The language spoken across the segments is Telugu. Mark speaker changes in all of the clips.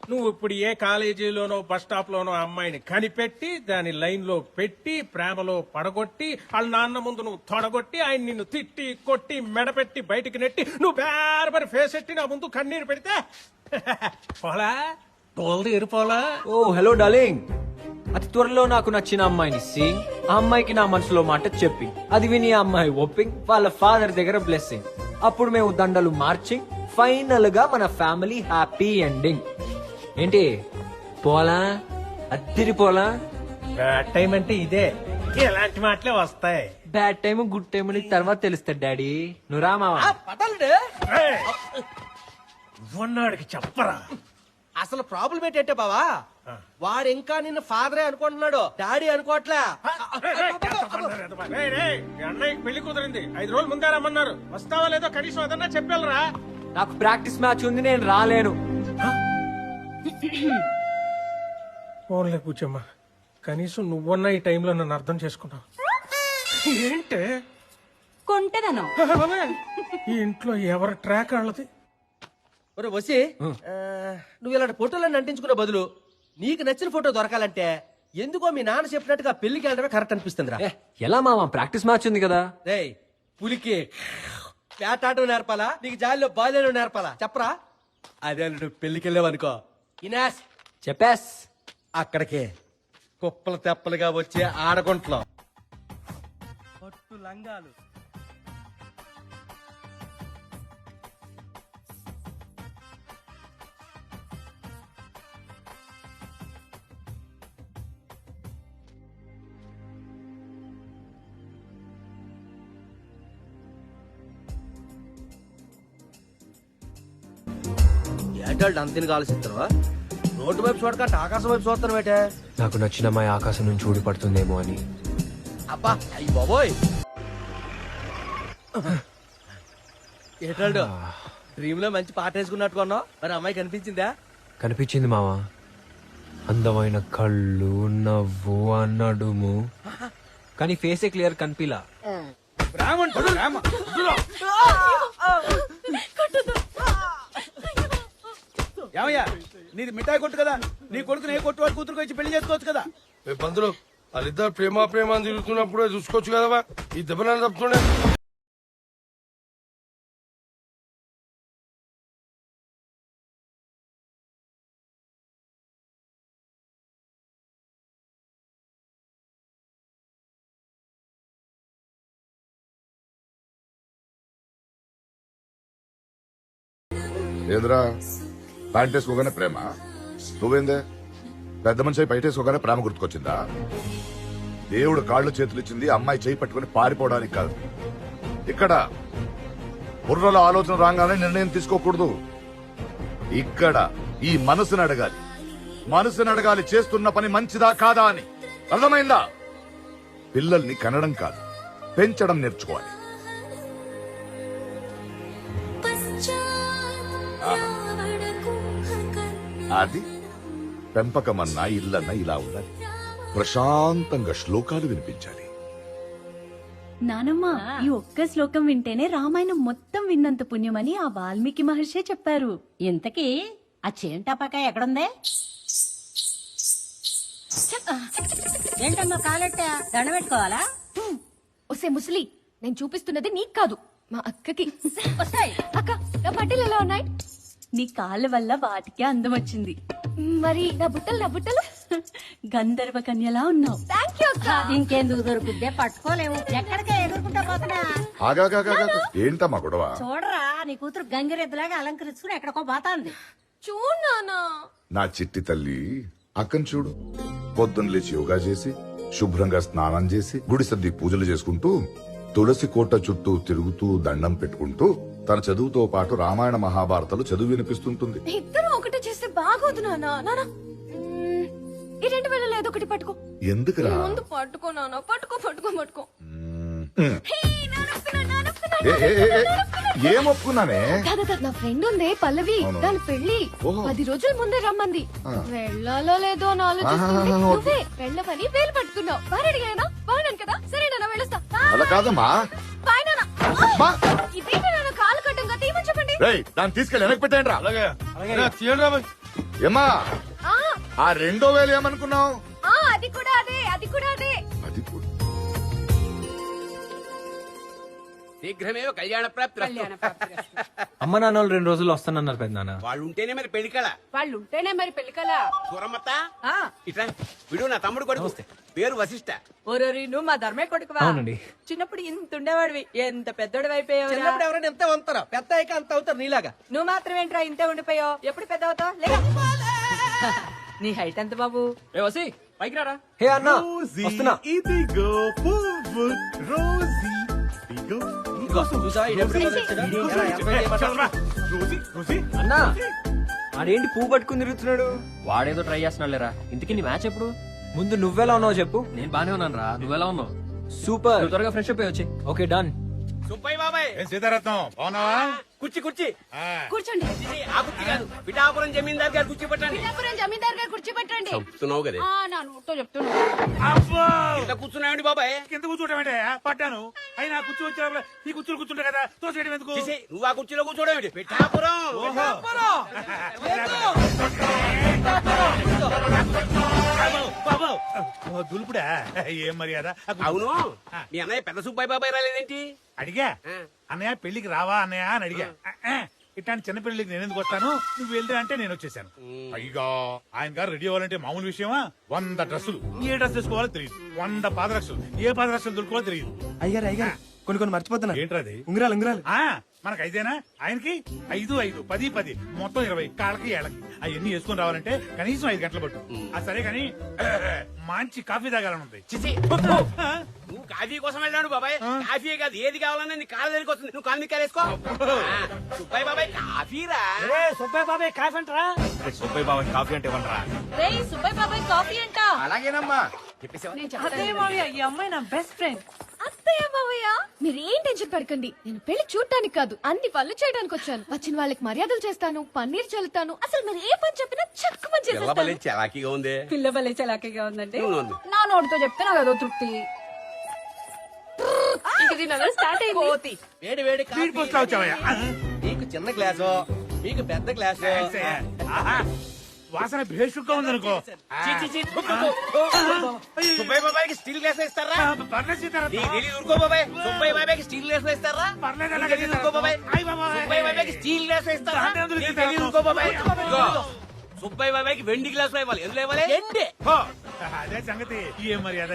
Speaker 1: నువ్వు ఇప్పుడు ఏ కాలేజీలోనో బస్ స్టాప్ లోనో అమ్మాయిని కనిపెట్టి దాని లైన్ లో పెట్టి ప్రేమలో పడగొట్టి వాళ్ళ నాన్న ముందు నువ్వు తొడగొట్టి ఆయన నిన్ను తిట్టి కొట్టి మెడపెట్టి బయటికి నెట్టి నువ్వు బేరబరి ఫేస్ ఎట్టి నా ముందు కన్నీరు పెడితే పోలా తోలు తీరిపోలా.
Speaker 2: ఓ హలో డార్లింగ్, అతి త్వరలో నాకు నచ్చిన అమ్మాయిని సీయింగ్, ఆ అమ్మాయికి నా మనసులో మాట చెప్పి అది విని ఆ అమ్మాయి ఒప్పింగ్, వాళ్ళ ఫాదర్ దగ్గర బ్లెస్సింగ్, అప్పుడు మేము దండలు మార్చింగ్, ఫైనల్ గా మన ఫ్యామిలీ హ్యాపీ ఎండింగ్. ఏంటి పోలా అద్దిరి పోలా?
Speaker 1: బ్యాడ్ టైం అంటే ఇదే, ఇలాంటి మాటలే వస్తాయి.
Speaker 2: బ్యాడ్ టైం గుడ్ టైం అని తర్వాత తెలుస్తాడు డాడీ. నువ్వు రామావా?
Speaker 1: ఏయ్, ఉన్నాడికి చెప్పరా.
Speaker 3: అసలు ప్రాబ్లం ఏంటంటే బావా, వాడు ఇంకా నిన్ను ఫాదరే అనుకుంటున్నాడు, డాడీ అనుకోవట్లే.
Speaker 1: రేయ్, రేయ్, మీ అన్నయ్యకి పెళ్లి కుదిరింది, 5 రోజులు ముందే రమ్మన్నారు. వస్తావా లేదో కనీసం అదన్నా చెప్పాలరా.
Speaker 2: నాకు ప్రాక్టీస్ మ్యాచ్ ఉంది, నేను రాలేను.
Speaker 1: ఫోన్లే కూర్చోమ్మా, కనీసం నువ్వన్నా ఈ టైంలో నన్ను అర్థం చేసుకున్నావు. ఏంటే
Speaker 4: కొంటెదను.
Speaker 1: ఈ ఇంట్లో ఎవరి ట్రాక్ వాళ్ళది.
Speaker 3: ఒరే వసి, నువ్వు ఇలాంటి ఫోటోలను అంటించుకునే బదులు నీకు నచ్చిన ఫోటో దొరకాలంటే ఎందుకో మీ నాన్న చెప్పినట్టుగా పెళ్లికి వెళ్ళడమే కరెక్ట్ అనిపిస్తుందిరా.
Speaker 2: ఏ, ఎలా మావా, ప్రాక్టీస్ మ్యాచ్ ఉంది కదా.
Speaker 3: రేయ్, పులికి వేటాటం నేర్పాలా, నీకు జాలిలో బాల్యం నేర్పాలా చెప్పరా? అదే నువ్వు పెళ్లికి వెళ్ళావనుకో ఇనాస్
Speaker 2: చెప్పేస్
Speaker 3: అక్కడికే కుప్పలు తెప్పలుగా వచ్చే ఆడగుంట్లో పట్టు లంగాలు, ఏటాళ్ళు అంతని ఆలోచిస్తావా? రోడ్డు వైపు చూడకంటే ఆకాశం వైపు చూస్తాను బేటే.
Speaker 2: నాకు నచ్చిన అమ్మాయి ఆకాశం నుంచి ఊడిపడుతుందేమో అని.
Speaker 3: అబ్బా అయ్యి బాబోయ్, ఏటాళ్ళు డ్రీమ్ లో మంచి పాట వేసుకున్నట్టుకున్నావు, మరి అమ్మాయి కనిపించిందా?
Speaker 2: కనిపించింది మావా, అందమైన కళ్ళు, నవ్వు, అన్నడుము, కానీ ఫేసే క్లియర్ కనిపిలా.
Speaker 5: ఏమయ్యా, నీది మిఠాయి కొట్టు కదా, నీ కొడుకుని ఏ కొట్టు వాడు కూతురుకు వచ్చి పెళ్లి చేసుకోవచ్చు కదా.
Speaker 6: పంతులు వాళ్ళిద్దరు ప్రేమ అని తిరుగుతున్నప్పుడే చూసుకోవచ్చు కదవా, ఈ దెబ్బలను తప్పుతుండే.
Speaker 7: ఏంద్రా, ప్యాంట్ వేసుకోగానే ప్రేమ? నువ్వేందే పెద్ద మనిషి బయట వేసుకోగానే ప్రేమ గుర్తుకొచ్చిందా? దేవుడు కాళ్ళు చేతులు ఇచ్చింది అమ్మాయి చేయి పట్టుకుని పారిపోవడానికి కాదు. ఇక్కడ బుర్రలో ఆలోచన రాగానే నిర్ణయం తీసుకోకూడదు. ఇక్కడ ఈ మనసుని అడగాలి, మనసుని అడగాలి చేస్తున్న పని మంచిదా కాదా అని. అర్థమైందా? పిల్లల్ని కనడం కాదు, పెంచడం నేర్చుకోవాలి. అది పెంపకమన్నా ఇల్లన్నా ఇలా ఉండాలి. ప్రశాంతంగా శ్లోకాలు వినిపించాలి.
Speaker 4: నానమ్మ, ఈ ఒక్క శ్లోకం వింటేనే రామాయణం మొత్తం విన్నంత పుణ్యమని ఆ వాల్మీకి మహర్షి చెప్పారు.
Speaker 8: ఇంతకీ ఆ చేంటపక ఎక్కడుందే? ఏంటమ్మా కాలెట్టా, దండ పెట్టుకోవాలా?
Speaker 9: ఒసే ముసలి, నేను చూపిస్తున్నది నీకు కాదు, మా అక్కకి.
Speaker 8: వస్తాయి.
Speaker 9: అక్క, నా బట్టలు ఎలా ఉన్నాయి?
Speaker 4: నీ కాళ్ళ వల్ల వాటికే అందం వచ్చింది.
Speaker 9: మరి నా బుట్టలు
Speaker 4: గంధర్వ కన్యలా ఉన్నావు.
Speaker 9: థ్యాంక్ యూ అక్క.
Speaker 8: ఇంకెందుకు దొరుకుద్దే, పట్టుకోలేము. ఎక్కడికే ఎగురుకుంటా పోతున్నా.
Speaker 7: ఏంటమ్మా గొడవ?
Speaker 8: చూడరా, నీ కూతురు గంగిరెద్దులాగా అలంకరించుకుని ఎక్కడికో పోతాంది.
Speaker 9: చూడనా?
Speaker 7: నా చిట్టి తల్లి అక్కను చూడు. పొద్దున్న లేచి యోగా చేసి శుభ్రంగా స్నానం చేసి గుడి సర్ది పూజలు చేసుకుంటూ తులసి కోట చుట్టూ తిరుగుతూ దండం పెట్టుకుంటూ తన చదువుతో పాటు రామాయణ మహాభారతాలు చదువు వినిపిస్తుంటుంది.
Speaker 9: ఇద్దరు ఒకటి చేస్తే బాగోదు నానా. నానా, ఈ 2000 ఏదో ఒకటి పట్టుకో.
Speaker 7: ఎందుకురా?
Speaker 9: ముందు పట్టుకో నానా, పట్టుకో పట్టుకో పట్టుకో.
Speaker 7: ఏం ఒప్పుకున్నానే?
Speaker 9: నా ఫ్రెండ్ ఉందే పల్లవి, దాని పెళ్లి 10 రోజుల ముందే రమ్మంది. వెళ్ళాలో లేదో అని ఆలోచిస్తుంది. నువ్వే వెళ్ళవని వేలు పట్టుకున్నావు. బాగా అడిగానా? బాగున్నాను కదా? సరే నాన్న, వెళ్ళొస్తా.
Speaker 7: అలా కాదమ్మా.
Speaker 9: బాయ్ నాన్న. ఇదేంటి నాన్న కాలు కట్టంగా తీయమని చెప్పండి.
Speaker 7: దాన్ని తీసుకెళ్ళి వెనక్కి పెట్టండి రా.
Speaker 6: అలాగే తీయండి రా.
Speaker 7: ఏమా
Speaker 9: ఆ,
Speaker 7: ఆ 2000 ఏమనుకున్నావు?
Speaker 9: ఆ, అది కూడా అదే అది కూడా అదే.
Speaker 7: అది కూడా
Speaker 5: శీఘ్రమేవ కళ్యాణ ప్రాప్తి.
Speaker 2: అమ్మ నాన్న వాళ్ళు 2 రోజుల్లో వస్తానన్నారు పెద్దనాన్న.
Speaker 5: వాళ్ళు ఉంటేనే మరి పెళ్లికల.
Speaker 9: వాళ్ళు ఉంటేనే మరి పెళ్ళికలా.
Speaker 5: సూరమ్మత ఇట్లా విడు నా తమ్ముడు కొడుకు పేరు వశిష్ట.
Speaker 10: ఓరోరి నువ్వు మా ధర్మే కొడుకువా?
Speaker 2: అవునండి.
Speaker 10: చిన్నప్పుడు ఇంత ఉండేవాడివి, ఎంత పెద్దోడు అయిపోయావు.
Speaker 3: చిన్నప్పుడు ఎవరైనా ఎంత వంతారా, పెద్ద అయ్యాక అంత అవుతారు నీలాగా.
Speaker 10: నువ్వు మాత్రం ఏంట్రా ఇంతే ఉండిపోయావు? ఎప్పుడు పెద్ద అవుతావు? నీ హైట్ ఎంత బాబు?
Speaker 3: పైకి రారా.
Speaker 2: హే అన్న వస్తున్నా.
Speaker 5: ఇదిగో పువ్వు రోజీ.
Speaker 3: చూసా, ఈడెప్పుడు వచ్చాడా? ఎలా, ఎంజాయ్ చేయమంటావా?
Speaker 2: అన్నా ఆడేంటి పువ్వు పట్టుకుని తిరుగుతున్నాడు? వాడేదో ట్రై చేస్తున్నాడు లేరా. ఇంతకీ నీ మ్యాచ్ ఎప్పుడు? ముందు నువ్వెలా ఉన్నావు చెప్పు. నేను బానే ఉన్నాను రా. నువ్వెలా ఉన్నావు? సూపర్. నువ్వు త్వరగా ఫ్రెష్ అప్ అయ్యి వచ్చి. Okay done.
Speaker 5: సుబ్బయ్య బాబాయ్
Speaker 6: సీతారత్నం బాగున్నావా?
Speaker 5: కుర్చీ కుర్చీ.
Speaker 9: కూర్చోండి.
Speaker 5: ఆ కుర్చీ కాదు, పిఠాపురం జమీందార్ గారు కుర్చీ పట్టండి.
Speaker 9: పిఠాపురం జమీందార్ గారు కూర్చోబెట్టండి.
Speaker 5: చెప్తున్నావు కదా.
Speaker 9: నా నోటితో చెప్తున్నా.
Speaker 5: ఇట్లా కూర్చున్నాయండి బాబాయ్.
Speaker 6: కింద కూర్చోటమేంటే పట్టాను. అయినా కూర్చో వచ్చా ఈ కూర్చుని కూర్చుంటా కదా తోసేయడం ఎందుకు?
Speaker 5: చేసి నువ్వు ఆ కుర్చీలో కూర్చోడేమిటి? పిఠాపురం.
Speaker 6: బాబు దులుపుడా ఏం మర్యాద?
Speaker 5: అవును, మీ అన్నయ్య పెద్ద సుబ్బయ్య బాబాయ్ రాలేదేంటి?
Speaker 6: అడిగా అన్నయ్య పెళ్లికి రావా అన్నయ్య అని అడిగా. ఇట్లాంటి చిన్న పెళ్లికి నేను ఎందుకు వస్తాను, నువ్వు వెళ్తే అంటే నేను వచ్చేసాను. పైగా ఆయన గారు రెడీ అవ్వాలంటే మామూలు విషయమా? 100 డ్రెస్సులు, ఏ డ్రెస్ వేసుకోవాలో తెలియదు. 100 పాదరక్షలు, ఏ పాదరక్షలు దొరుకోవాలో తెలియదు.
Speaker 3: అయ్యారు కొన్ని మర్చిపోతున్నా.
Speaker 6: ఏంట్రది?
Speaker 3: ఉంగరాలు.
Speaker 6: మనకు 5 ఆయనకి 5, 5, 10, 10 మొత్తం 20 కాళ్ళకి ఏళ్ళకి అవన్నీ వేసుకుని రావాలంటే కనీసం 5 గంటలు పట్టు. సరే కానీ మంచి కాఫీ తాగాలనుంది.
Speaker 5: చిచి, నువ్వు కాఫీ కోసం వెళ్ళాడు బాబాయ్. కాఫీ కాదు, ఏది కావాలన్నా నీ కాళ్ళ దగ్గరికి వస్తుంది. నువ్వు కాలు నిక్కారేసుకో. సుబ్బయ్య బాబాయ్ కాఫీరా.
Speaker 3: సుబ్బయ్య బాబాయ్ కాఫీ అంటారా?
Speaker 6: సుబ్బయ్య బాబా కాఫీ అంటే ఇవ్వండిరా.
Speaker 10: రేయ్ సుబ్బయ్య బాబాయ్ కాఫీ అంట.
Speaker 5: అలాగేనమ్మా.
Speaker 10: అదే మావయ్య, ఈ అమ్మాయి నా బెస్ట్ ఫ్రెండ్.
Speaker 9: అత్తయ్య మావయ్య మీరేం టెన్షన్ పడకండి. నేను పెళ్లి చూడటానికి కాదు, అన్ని పనులు చేయడానికి వచ్చాను. వచ్చిన వాళ్ళకి మర్యాదలు చేస్తాను, పన్నీర్ చల్లుతాను. అసలు మీరు ఏ పని చెప్పినా చక్కమని చేసేస్తాను.
Speaker 5: చలాకీగా ఉంది.
Speaker 10: పిల్ల భలే చలాకీగా ఉందండి.
Speaker 5: నువ్వు
Speaker 10: నా నోటితో చెప్తే నాకు అదో తృప్తి.
Speaker 9: ఇంక దీని స్టార్ట్ అయింది.
Speaker 3: వేడి వేడి
Speaker 6: స్పీడ్ పోస్ట్ లో వచ్చావయ్యా.
Speaker 3: నీకు చిన్న గ్లాసు, మీకు పెద్ద గ్లాసు.
Speaker 6: ఆహా, వాసన భేషుగ్గా ఉందనుకో.
Speaker 5: సుబ్బయ్య బాబాయ్కి స్టీల్ గ్లాస్ ఇస్తారా?
Speaker 6: పర్లేదు సీతారత్నం.
Speaker 5: నీకు తెలియదు ఊరుకో బాబాయ్. సుబ్బయ్య బాబాయ్కి స్టీల్ గ్లాస్ ఇస్తారా?
Speaker 6: పర్లేదు
Speaker 5: నీకు
Speaker 6: అలాగే
Speaker 5: తెలియదు ఊరుకో బాబాయ్.
Speaker 6: అయ్ బాబాయ్.
Speaker 5: సుబ్బయ్య బాబాయ్కి స్టీల్ గ్లాస్ ఇస్తారా?
Speaker 6: దాంట్లో ఎందుకు
Speaker 5: నీకు
Speaker 6: ఇస్తారు?
Speaker 5: తెలియదు ఊరుకో బాబాయ్. ఇదిగో, సుబ్బయ్య బాబాయ్కి వెండి గ్లాస్ ఇవ్వాలి. ఎందులో ఇవ్వాలి?
Speaker 6: హో, అదే సంగతి. ఏం మర్యాద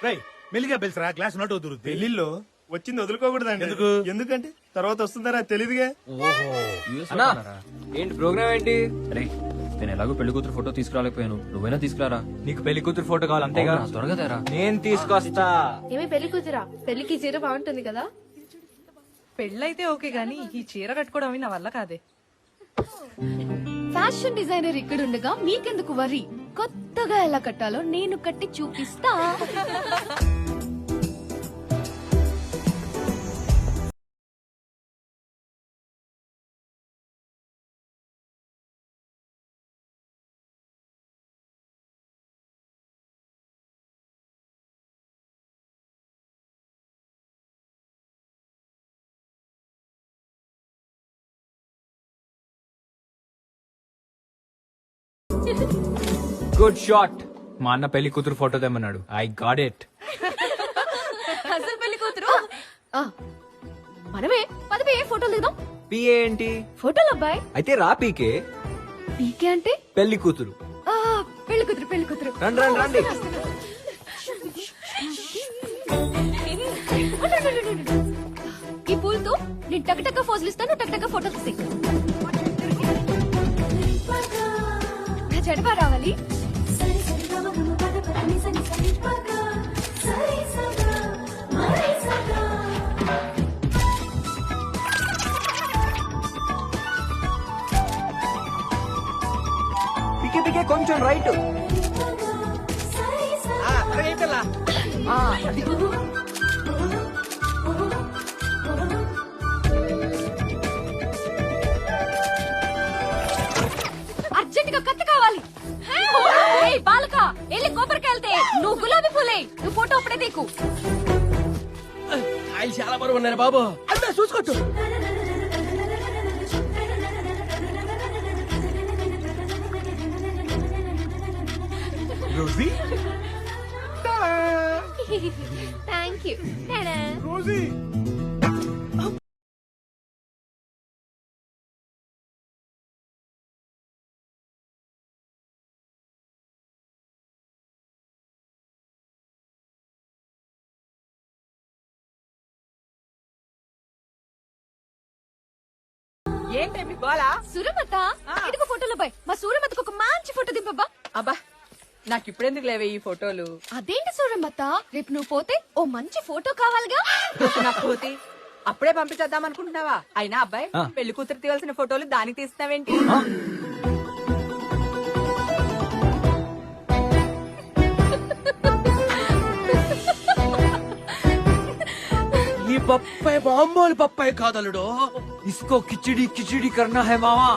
Speaker 6: రై మెల్లిగా పిలిచరా, గ్లాస్ నోట్ వదురుద్ది.
Speaker 11: పెళ్లిలో వచ్చింది వదులుకోకూడదండి.
Speaker 6: ఎందుకు?
Speaker 11: ఎందుకంటే తర్వాత వస్తుందరా తెలీదుగా.
Speaker 2: అన్నా ఏంటి ప్రోగ్రామ్ ఏంటి? అరే నేను ఎలాగో పెళ్లి కూతురు ఫోటో తీసుకురాలేకపోయాను. నువ్వైనా తీసుకురారా. నీకు పెళ్లి కూతురు ఫోటో కావాలి అంతేగా? త్వరగా తేరా. నేను తీసుకొస్తా.
Speaker 9: ఏమి పెళ్లి కూతురా? పెళ్లికి చీర బాగుంటుంది కదా.
Speaker 10: పెళ్ళైతే ఓకే గానీ ఈ చీర కట్టుకోవడం అవి నా వల్ల కాదే.
Speaker 9: ఫ్యాషన్ డిజైనర్ ఇక్కడ ఉండగా మీకెందుకు వరి? కొత్తగా ఎలా కట్టాలో నేను కట్టి చూపిస్తా.
Speaker 2: Good shot. మా అన్న పెళ్లి కూతురు ఫోటో తెమ్మన్నాడు. I got it.
Speaker 9: అసలు పెళ్లి కూతురు మనమే. పదవే ఫోటోలు దిగుదాం.
Speaker 2: పిఏ ఏంటి?
Speaker 9: ఫోటోలు అబ్బాయి.
Speaker 2: అయితే రా పీకే.
Speaker 9: పీకే అంటే
Speaker 2: పెళ్లి కూతురు.
Speaker 9: పెళ్లి కూతురు.
Speaker 2: రండి.
Speaker 9: ఈ పూలతో నేను టక్ ఫోజులు ఇస్తాను. టక్ ఫోటోలు తీసి నా చెడపా రావాలి.
Speaker 2: పికే కొంచెం రైట్.
Speaker 9: అర్జెంట్ గా కత్తి కావాలి. బాలక వెళ్ళి కొబ్బరికెళ్తే నువ్వు గులాబీ పూలే. నువ్వు ఫోటో అప్పుడే తీకు.
Speaker 3: ఆయన చాలా బరువు ఉన్నారు బాబు. అంతా చూసుకోవచ్చు.
Speaker 1: రోజీ
Speaker 9: థ్యాంక్ యూ
Speaker 1: రోజీ
Speaker 10: ఏంటి మీ గోలా
Speaker 9: సూరమత ఇదిగో ఫోటోలో బాయ్ మా సూరమతకు ఒక మంచి ఫోటో దింపబ్బా.
Speaker 10: అబ్బా నాకు ఇప్పుడెందుకు లేవే ఈ ఫోటోలు?
Speaker 9: అదేంటి సూరమత, రేపు నువ్వు పోతే ఓ మంచి ఫోటో కావాలిగా.
Speaker 10: నాకు పోతే అప్పుడే పంపించేద్దాం అనుకుంటున్నావా? అయినా అబ్బాయి పెళ్లి కూతురు తీయాల్సిన ఫోటోలు దానికి తీస్తున్నావేంటి?
Speaker 3: ఈ పప్పాయి మామూలు పప్పాయి కాదలుడు.
Speaker 2: इसको खिचड़ी खिचड़ी करना है मामा.